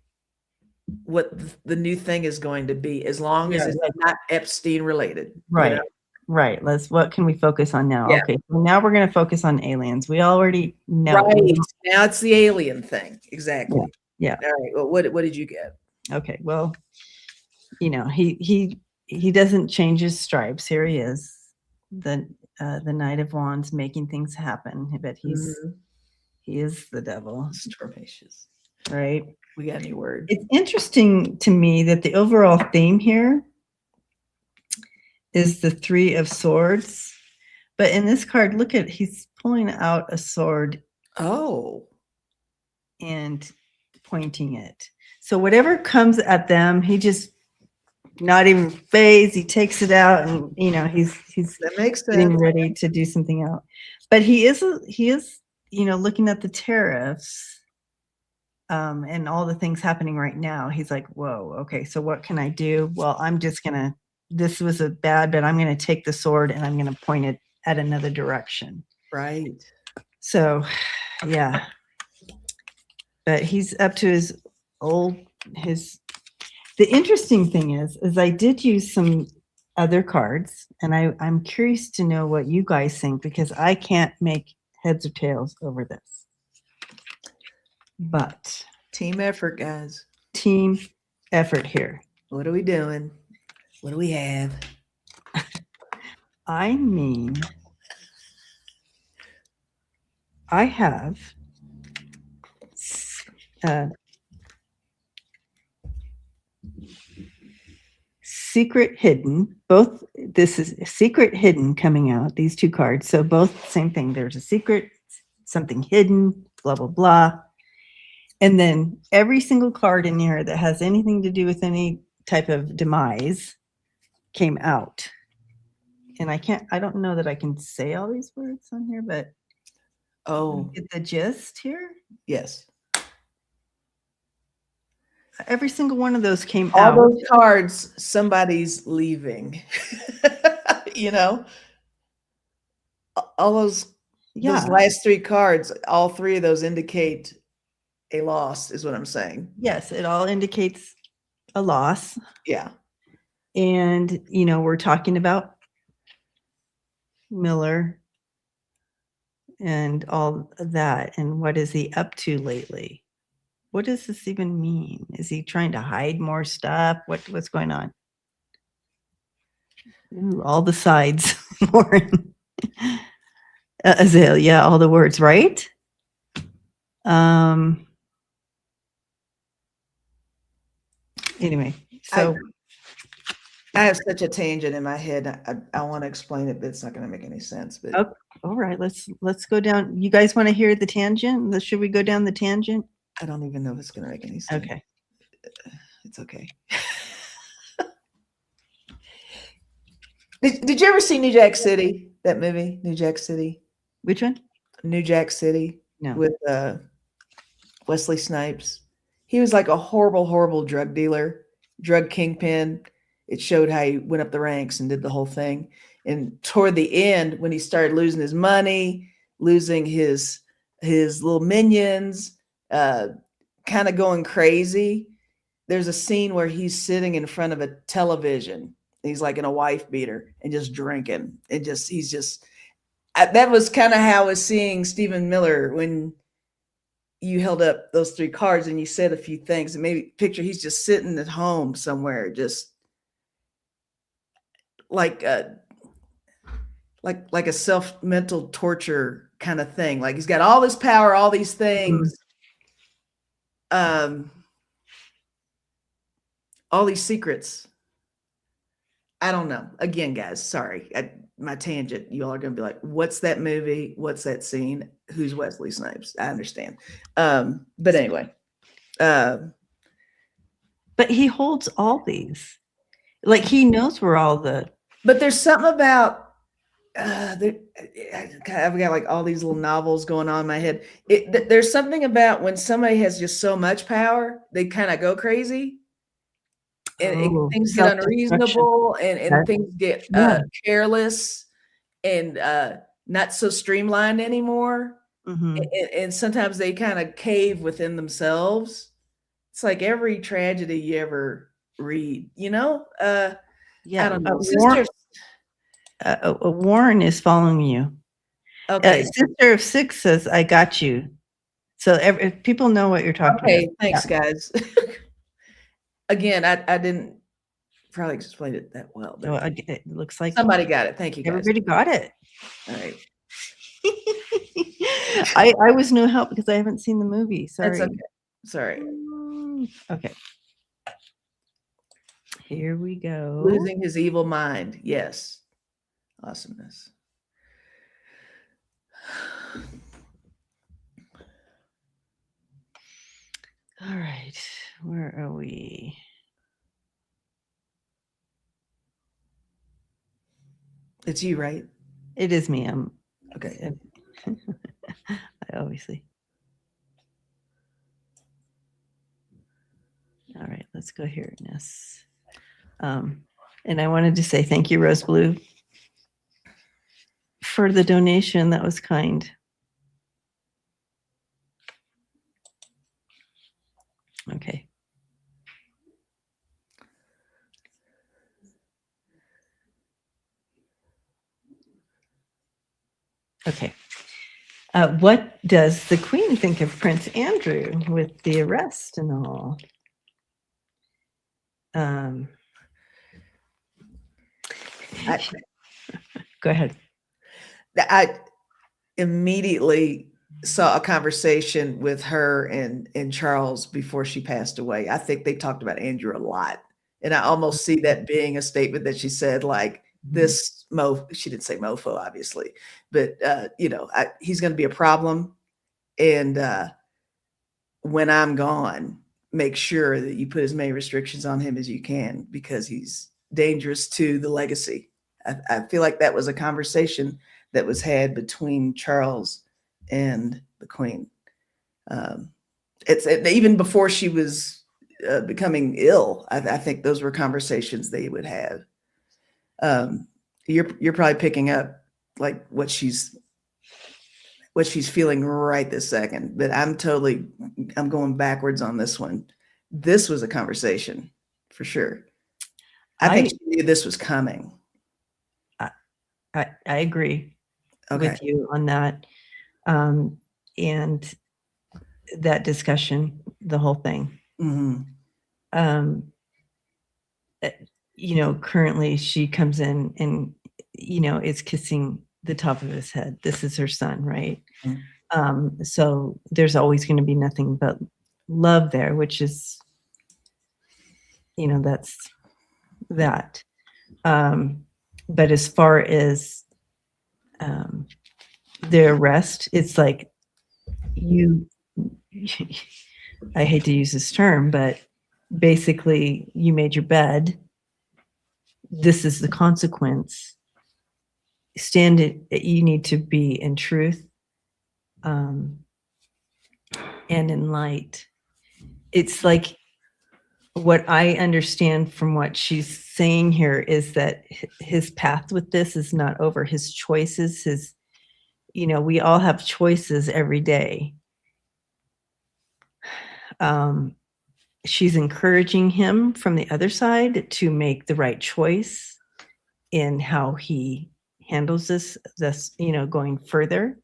what the new thing is going to be, as long as it's not Epstein related. Right. You know? Right. What can we focus on now? Yeah. Okay. So now we're going to focus on aliens. We already know. Right. Now it's the alien thing. Exactly. Yeah. All right. Well, what did you get? Okay. Well, he doesn't change his stripes. Here he is, the Knight of Wands, making things happen. But he is the devil. Stormacious. Right. We got any word? It's interesting to me that the overall theme here is the Three of Swords. But in this card, look at, he's pulling out a sword. Oh. And pointing it. So whatever comes at them, he just not even phased. He takes it out, and he's that makes sense. Getting ready to do something else. But he is looking at the tariffs and all the things happening right now. He's like, whoa, okay, so what can I do? Well, I'm just gonna, this was a bad, but I'm gonna take the sword and I'm gonna point it at another direction. Right. So yeah. But he's up to the interesting thing is I did use some other cards, and I'm curious to know what you guys think, because I can't make heads or tails over this. But team effort, guys. Team effort here. What are we doing? What do we have? I mean, I have Secret Hidden. Both, this is Secret Hidden coming out, these two cards. So both same thing. There's a secret, something hidden, blah, blah, blah. And then every single card in here that has anything to do with any type of demise came out. And I don't know that I can say all these words on here, but get the gist here. Yes. Every single one of those came out. All those cards, somebody's leaving. All those last three cards, all three of those indicate a loss, is what I'm saying. Yes, it all indicates a loss. Yeah. And, we're talking about Miller and all of that. And what is he up to lately? What does this even mean? Is he trying to hide more stuff? What's going on? Ooh, all the sides. Azalea, all the words, right? Anyway, so I have such a tangent in my head. I want to explain it, but it's not going to make any sense. But okay, all right, let's go down. You guys want to hear the tangent? Should we go down the tangent? I don't even know if it's going to make any sense. Okay. It's okay. Did you ever see New Jack City, that movie, New Jack City? Which one? New Jack City. No. With Wesley Snipes. He was like a horrible, horrible drug dealer, drug kingpin. It showed how he went up the ranks and did the whole thing. And toward the end, when he started losing his money, losing his little minions, kind of going crazy, there's a scene where he's sitting in front of a television. He's like in a wife beater and just drinking and that was kind of how I was seeing Stephen Miller when you held up those 3 cards and you said a few things, and maybe picture he's just sitting at home somewhere, just like like a self mental torture kind of thing. Like he's got all this power, all these things, all these secrets. I don't know. Again, guys, sorry, my tangent. You all are going to be like, "What's that movie? What's that scene? Who's Wesley Snipes?" I understand, but anyway. But he holds all these, like he knows where all the. But there's something about I've got like all these little novels going on in my head. There's something about when somebody has just so much power, they kind of go crazy. And things get unreasonable and things get careless and not so streamlined anymore. And sometimes they kind of cave within themselves. It's like every tragedy you ever read, I don't know. Warren is following you. Okay. Sister of Six says, "I got you." So if people know what you're talking about. Okay, thanks, guys. Again, I didn't probably explain it that well, but it looks like somebody got it. Thank you, guys. Everybody got it. All right. I was no help because I haven't seen the movie. Sorry. That's okay. Sorry. Okay. Here we go. Losing his evil mind. Yes. Awesomeness. All right. Where are we? It's you, right? It is me. Okay. I obviously. All right, let's go here, Ness. And I wanted to say thank you, Rose Blue, for the donation. That was kind. Okay. Okay. What does the Queen think of Prince Andrew with the arrest and all? Go ahead. I immediately saw a conversation with her and Charles before she passed away. I think they talked about Andrew a lot. And I almost see that being a statement that she said, like, this she didn't say mofo, obviously, but he's going to be a problem. And when I'm gone, make sure that you put as many restrictions on him as you can, because he's dangerous to the legacy. I feel like that was a conversation that was had between Charles and the Queen. It's even before she was becoming ill. I think those were conversations they would have. You're probably picking up like what she's feeling right this second, but I'm going backwards on this one. This was a conversation for sure. I think she knew this was coming. I agree with you on that. And that discussion, the whole thing. Currently she comes in and, is kissing the top of his head. This is her son, right? So there's always going to be nothing but love there, which is, that's that. But as far as the arrest, it's like I hate to use this term, but basically you made your bed. This is the consequence. You need to be in truth and in light. It's like, what I understand from what she's saying here is that his path with this is not over. His choices, we all have choices every day. she's encouraging him from the other side to make the right choice in how he handles this, going further,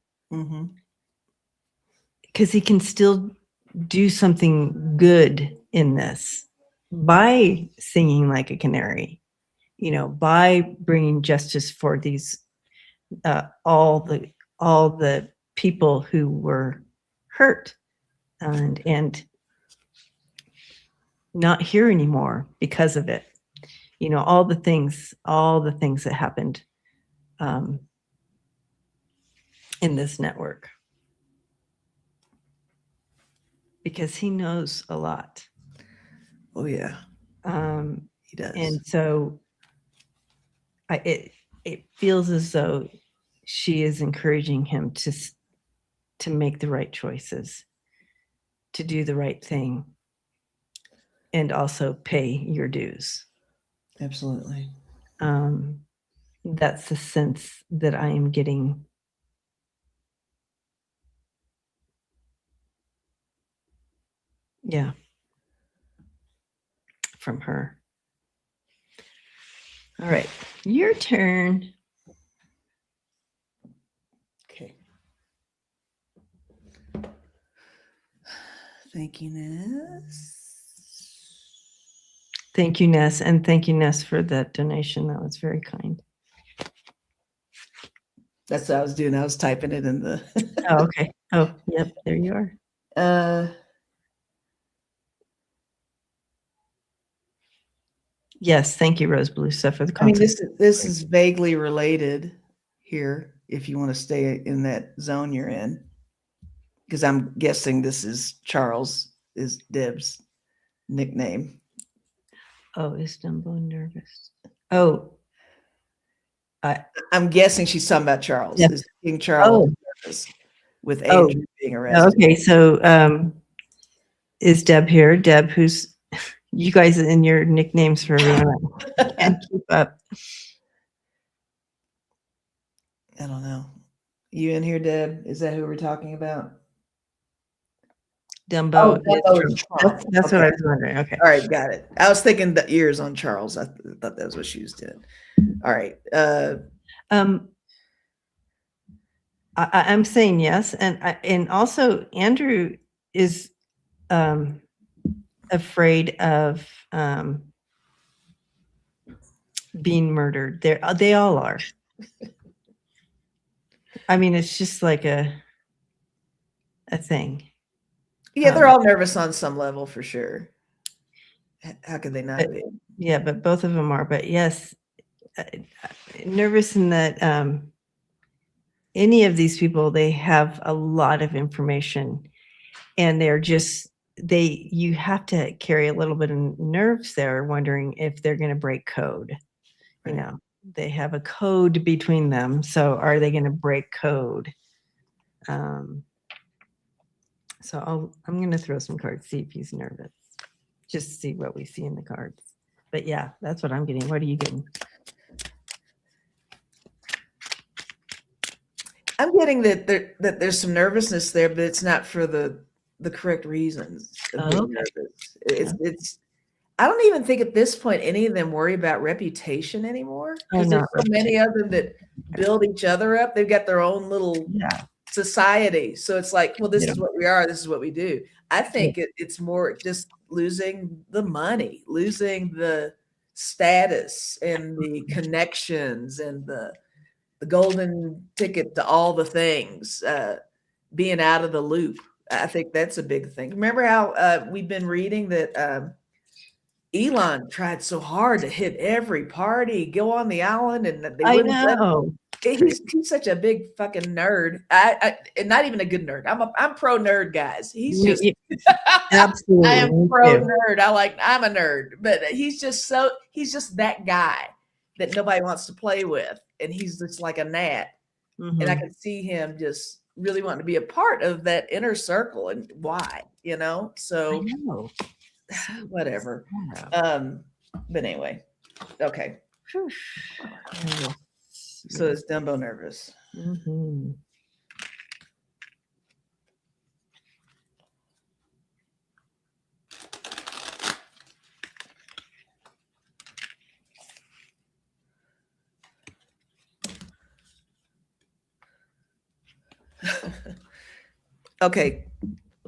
because he can still do something good in this by singing like a canary, by bringing justice for these all the people who were hurt and not here anymore because of it. All the things that happened in this network, because he knows a lot. Oh yeah, he does. And so it feels as though she is encouraging him to make the right choices, to do the right thing, and also pay your dues. Absolutely. That's the sense that I am getting. Yeah. From her. All right, your turn. Okay. Thank you, Ness. Thank you, Ness, and thank you, Ness, for that donation. That was very kind. That's what I was doing. I was typing it in the. Oh, okay. Oh, yep. There you are. Yes, thank you, Rose Blue stuff for the I mean, concept. this is vaguely related here, if you want to stay in that zone you're in, because I'm guessing this is Charles, is Deb's nickname. Oh, is Dumbo nervous? Oh, I'm guessing she's talking about Charles. Yep. Is King Charles nervous with Andrew being arrested? Okay, so is Deb here? Deb, who's you guys in your nicknames for everyone and keep up. I don't know. You in here, Deb? Is that who we're talking about? Dumbo. Dumbo is Trump. That's what I was wondering. Okay. All right, got it. I was thinking the ears on Charles. I thought that was what she was doing. All right. I'm saying yes, and also Andrew is afraid of being murdered. They all are. I mean, it's just like a thing. Yeah, they're all nervous on some level for sure. How could they not be? Yeah, but both of them are. But yes, nervous in that any of these people, they have a lot of information, and they're just you have to carry a little bit of nerves there, wondering if they're going to break code. Right. They have a code between them. So are they going to break code? So I'm going to throw some cards, see if he's nervous, just see what we see in the cards. But yeah, that's what I'm getting. What are you getting? I'm getting that there's some nervousness there, but it's not for the correct reasons of being nervous. It's I don't even think at this point any of them worry about reputation anymore, because there's so many of them that build each other up. They've got their own little society. So it's like, well, this is what we are. This is what we do. I think it's more just losing the money, losing the status and the connections and the golden ticket to all the things, being out of the loop. I think that's a big thing. Remember how we've been reading that Elon tried so hard to hit every party, go on the island, and they wouldn't let him. He's such a big fucking nerd. And not even a good nerd. I'm pro nerd, guys. He's just absolutely. I am pro nerd. I'm a nerd, but he's just that guy that nobody wants to play with, and he's just like a gnat. Mm-hmm. And I can see him just really wanting to be a part of that inner circle, and why, so whatever. But anyway, okay. So is Dumbo nervous? Mm-hmm. Okay,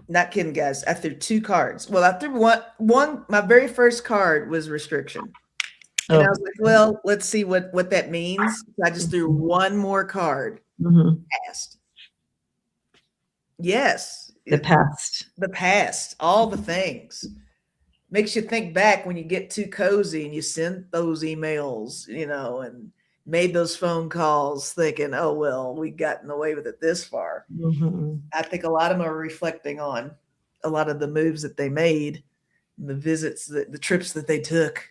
not kidding, guys. I threw 2 cards. Well, I threw one. My very first card was restriction, and I Oh, was like, "Well, let's see what that means." So I just threw one more card. mhm. Past. Yes, The past. the past, all the things. Makes you think back when you get too cozy and you sent those emails, and made those phone calls thinking, "Oh, well, we gotten away with it this far." Mhm. I think a lot of them are reflecting on a lot of the moves that they made, the visits, the trips that they took.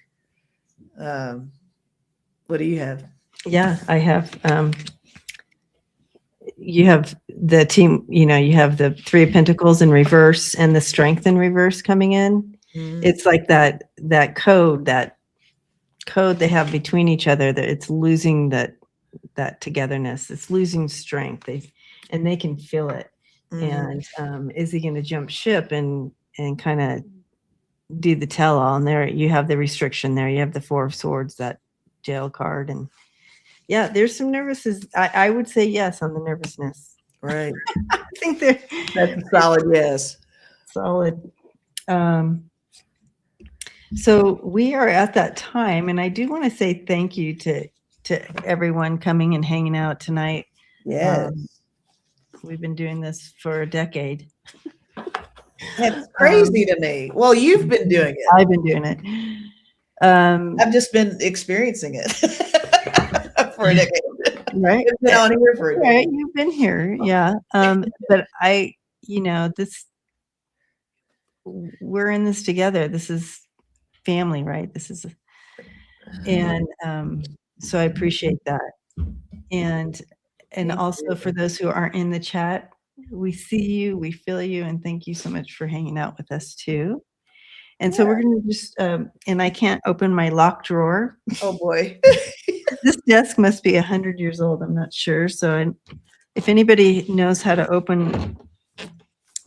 Um, what do you have? Yeah, I have. You have the team. You have the 3 of Pentacles in reverse and the Strength in reverse coming in. It's like that code they have between each other, that it's losing that togetherness. It's losing strength. They can feel it. Mhm. And is he going to jump ship and kind of do the tell all? And there you have the restriction. There you have the 4 of Swords, that jail card. And yeah, there's some nervousness. I would say yes on the nervousness. Right. I think they're That's a solid yes. solid. So we are at that time, and I do want to say thank you to everyone coming and hanging out tonight. Yes. We've been doing this for a decade. That's crazy to me. Well, you've been doing it. I've been doing it. I've just been experiencing it for a decade. Right. I've been on here for a Right. decade. You've been here. Yeah. But we're in this together. This is family, right? And so I appreciate that. And Me also too. for those who aren't in the chat, we see you, we feel you, and thank you so much for hanging out with us too. And so we're going to just, and I can't open my locked drawer. Oh boy. This desk must be 100 years old. I'm not sure. So if anybody knows how to open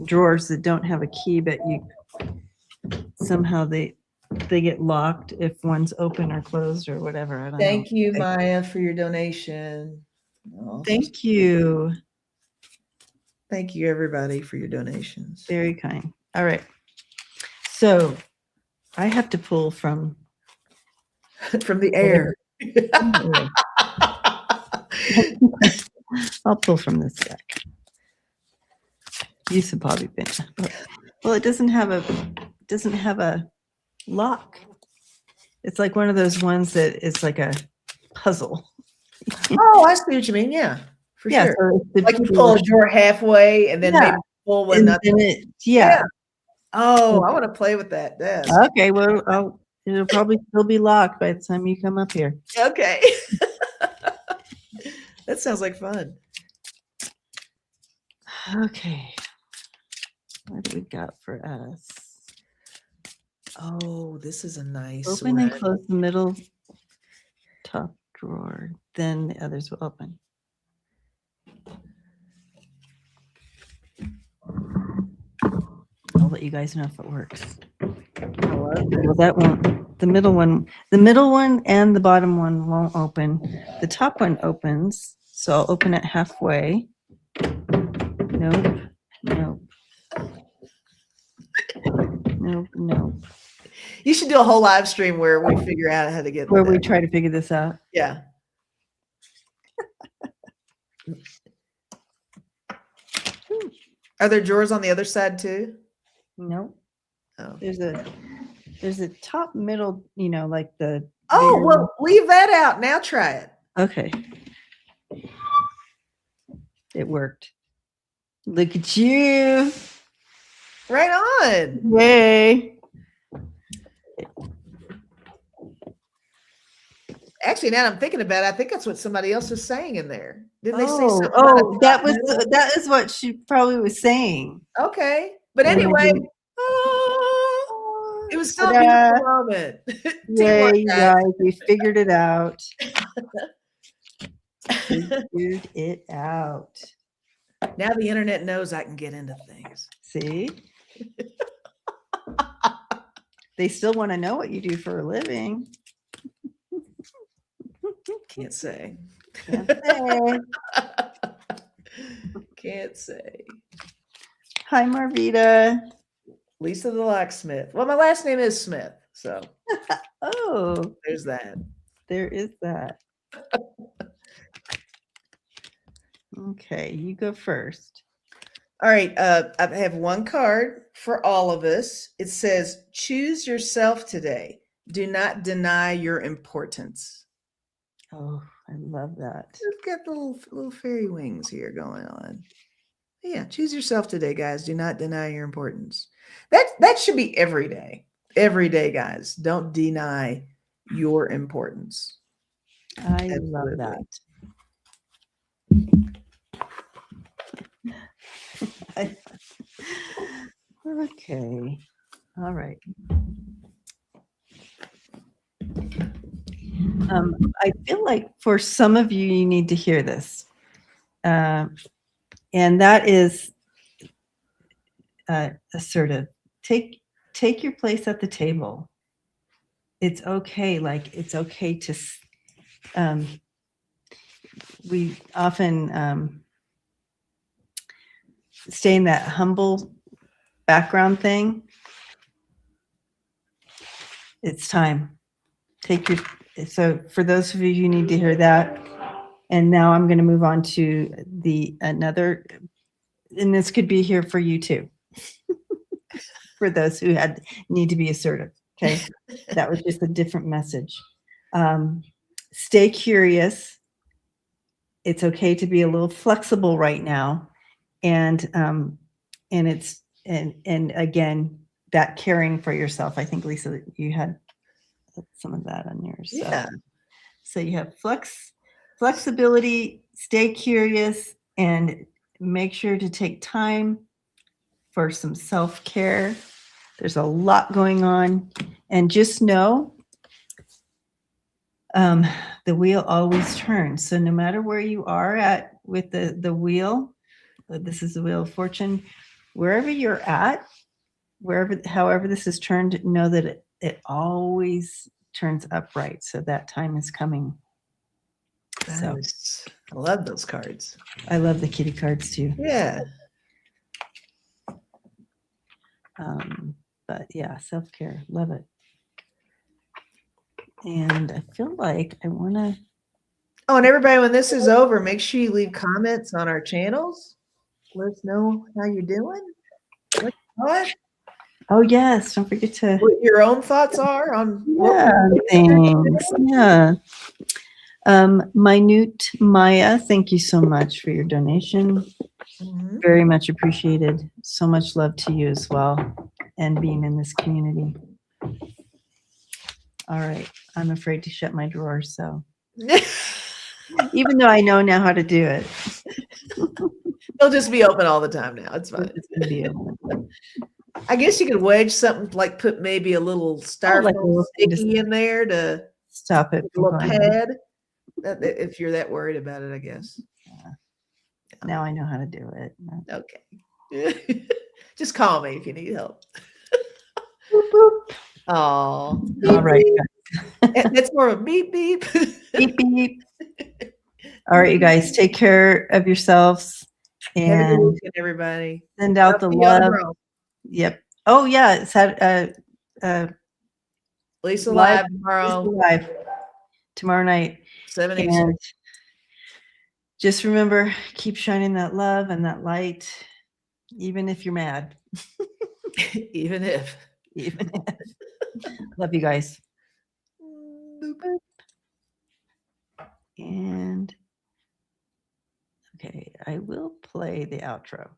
drawers that don't have a key, but somehow they get locked if one's open or closed or whatever. I don't know. Thank you, Maya, for your donation. Oh, Thank you. thank you, everybody, for your donations. Very kind. All right. So I have to pull from From the air. I'll pull from this deck. Use the bobby pin. Well, it doesn't have a lock. It's like one of those ones that it's like a puzzle. Oh, I see what you mean. Yeah, for sure. So Like you pull a drawer halfway and then maybe pull one. Yeah. Oh, I want to play with that desk. Okay. Well, it'll probably still be locked by the time you come up here. Okay. That sounds like fun. Okay. What do we got for us? Oh, this is a nice Open one. and close the middle top drawer. Then the others will open. I'll let you guys know if it works. Well, that won't. The middle one and the bottom one won't open. The top one opens, so I'll open it halfway. Nope. You should do a whole live stream where we figure out how to get where we try to figure this out. Yeah. Are there drawers on the other side too? Nope. Oh. There's a top middle, like the. Oh, well, leave that out. Now try it. Okay. It worked. Look at you. Right on. Yay. Actually, now that I'm thinking about it, I think that's what somebody else was saying in there. Didn't they say something? That is what she probably was saying. Okay. But anyway, it was still a beautiful moment. Yay, you guys, we figured it out. Figured it out. Now the internet knows I can get into things. See? They still want to know what you do for a living. Can't say. Can't say. Can't say. Hi, Marvita. Lisa the locksmith. Well, my last name is Smith, so Oh, there's that. there is that. Okay, you go first. All right, I have one card for all of us. It says, "Choose yourself today. Do not deny your importance." Oh, I love that. It's got little fairy wings here going on. Yeah, choose yourself today, guys. Do not deny your importance. That should be every day. Every day, guys. Don't deny your importance. I love Absolutely. that. Okay. All right. I feel like for some of you, you need to hear this. And that is assertive. Take your place at the table. It's okay. Like, it's okay to, we often stay in that humble background thing. It's time. So for those of you who need to hear that, and now I'm going to move on to another, and this could be here for you too, for those who need to be assertive. Okay. That was just a different message. Stay curious. It's okay to be a little flexible right now. And again, that caring for yourself. I think, Lisa, you had some of that on yours. Yeah. So you have flexibility, stay curious, and make sure to take time for some self-care. There's a lot going on. And just know the wheel always turns. So no matter where you are at with the wheel, this is the wheel of fortune, wherever you're at, however this is turned, know that it always turns upright. So that time is coming. So Nice. I love those cards. I love the kitty cards too. Yeah. But yeah, self-care, love it. And I feel like I want to. Oh, and everybody, when this is over, make sure you leave comments on our channels. Let us know how you're doing. What Oh yes, don't forget to. What your own thoughts are on things. Yeah. Minute Maya, thank you so much for your donation. Mhm. Very much appreciated. So much love to you as well, and being in this community. All right, I'm afraid to shut my drawer, so even though I know now how to do it, They'll just be open all the time now. It's fine. it's gonna be I guess you could wedge something, like put maybe a little styrofoam like a little thing to sticky in there to stop it a from little going. pad. If you're that worried about it, I guess. Now I know how to do it. Okay. Just call me if you need help. Boop, boop. Oh, All right. That's more of a beep beep. Beep beep. All right, you guys, take care of yourselves Have a good and weekend, everybody. send out the love. Yep. Oh yeah, it's had Lisa live tomorrow night. 7 And just remember, keep shining that love and that light, even if you're mad. Even if. Love you guys. Boop. And okay, I will play the outro.